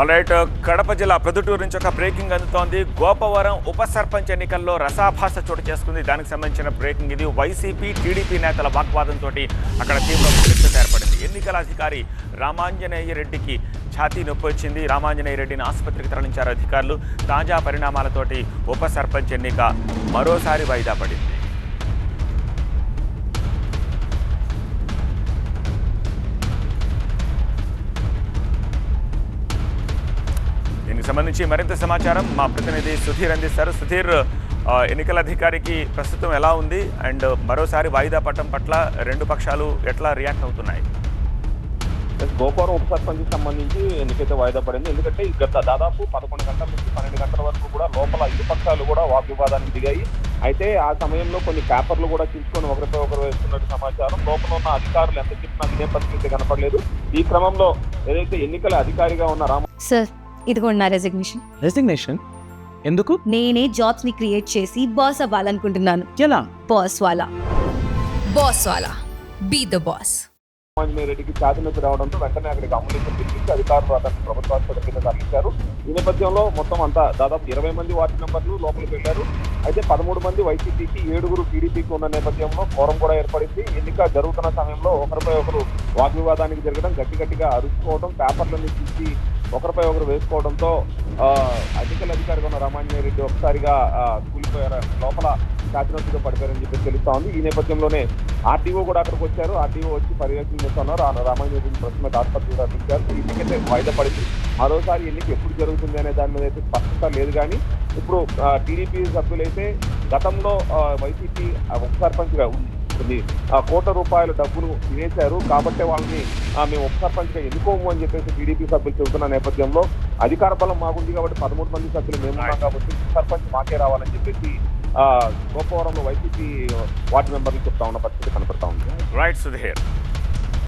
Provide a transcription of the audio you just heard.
Alright, Kadapa జిల్లా ప్రొద్దుటూరు నుంచి ఒక బ్రేకింగ్ అందుతోంది. గోపవరం ఉప సర్పంచ్ ఎన్నికల్లో రసాభాస చోటు చేసుకుంది. దానికి సంబంధించిన బ్రేకింగ్ ఇది. వైసీపీ టీడీపీ నేతల వాగ్వాదంతో అక్కడ తీవ్ర పరిస్థితి ఏర్పడింది. ఎన్నికల అధికారి రామాంజనేయ రెడ్డికి ఛాతీ నొప్పి వచ్చింది. రామాంజనేయ రెడ్డిని ఆసుపత్రికి తరలించారు అధికారులు. తాజా పరిణామాలతోటి ఉప సర్పంచ్ ఎన్నిక మరోసారి వాయిదా పడింది. దీనికి సంబంధించి మరింత సమాచారం మా ప్రతినిధి సుధీర్ అందిస్తారు. సుధీర్, ఎన్నికల అధికారికి ప్రస్తుతం ఎలా ఉంది అండ్ మరోసారి వాయిదా పట్టడం పట్ల రెండు పక్షాలు ఎట్లా రియాక్ట్ అవుతున్నాయి? గోపవరం ఉప సర్పంచ్కి సంబంధించి ఎన్నికైతే వాయిదా పడింది. ఎందుకంటే గత దాదాపు 11 గంటల నుంచి 12 గంటల వరకు కూడా లోపల ఇరు పక్షాలు కూడా వాగ్వివాదానికి దిగాయి. అయితే ఆ సమయంలో కొన్ని పేపర్లు కూడా చించుకొని ఒకరిపై ఒకరు వేస్తున్నట్టు సమాచారం. లోపల ఉన్న అధికారులు ఎంత చెప్పినా వినే పరిస్థితి కనపడలేదు. ఈ క్రమంలో ఏదైతే ఎన్నికల అధికారిగా ఉన్న సార్, ఇదిగోండి నా రెసిగ్నేషన్. ఎందుకు? నేనే జాబ్స్ ని క్రియేట్ చేసి బాస్ అవ్వాలనుకుంటున్నాను. ఎలా? బాస్ వాలా బీ ద బాస్. రామాంజనేయ రెడ్డికి ఛాతీ నొప్పి రావడంతో వెంటనే అక్కడికి అంబులెన్స్ పిలిపించి అధికారులు అతన్ని ప్రభుత్వ ఆసుపత్రి కింద తరలించారు. ఈ నేపథ్యంలో మొత్తం అంతా దాదాపు 20 మంది వార్డు మెంబర్లు లోపలికి వెళ్లారు. అయితే 13 మంది వైసీపీకి, 7 టీడీపీకి ఉన్న నేపథ్యంలో కోరం కూడా ఏర్పడింది. ఎన్నిక జరుగుతున్న సమయంలో ఒకరిపై ఒకరు వాగ్వివాదానికి జరగడం, గట్టిగా అరుచుకోవడం, పేపర్లన్నీ తీసి ఒకరిపై ఒకరు వేసుకోవడంతో ఎన్నికల అధికారిగా ఉన్న రామాంజనేయ రెడ్డి ఒకసారిగా కూలిపోయారు. లోపల ఛాతీ నొప్పితో పడిపోయారని చెప్పి తెలుస్తా ఉంది. ఈ నేపథ్యంలోనే ఆర్టీఓ కూడా అక్కడికి వచ్చారు. ఆర్టీఓ వచ్చి పర్యవేక్షణ చేస్తున్నారు. రామాంజనేయ రెడ్డిని ప్రస్తుతం ఆసుపత్రికి తరలించారు. ఈ ఎన్నికైతే వాయిదా పడింది. మరోసారి ఎన్నిక ఎప్పుడు జరుగుతుంది అనే దాని మీద అయితే స్పష్టత లేదు. కానీ ఇప్పుడు టీడీపీ సభ్యులైతే గతంలో వైసీపీ ఉప సర్పంచ్గా ఉంది కోట్ల రూపాయల డబ్బులు తినేశారు కాబట్టి వాళ్ళని మేము ఉప సర్పంచ్గా ఎన్నుకోము అని చెప్పేసి టీడీపీ సభ్యులు చెబుతున్న నేపథ్యంలో అధికార బలం మాకుంది కాబట్టి 13 మంది సభ్యులు మేమున్నాం కాబట్టి ఉప సర్పంచ్ మాకే రావాలని చెప్పేసి గోపవరంలో వైసీపీ వార్డు మెంబర్లు చెప్తా ఉన్న పరిస్థితి కనపడతా ఉంది. రైట్ సుధీర్.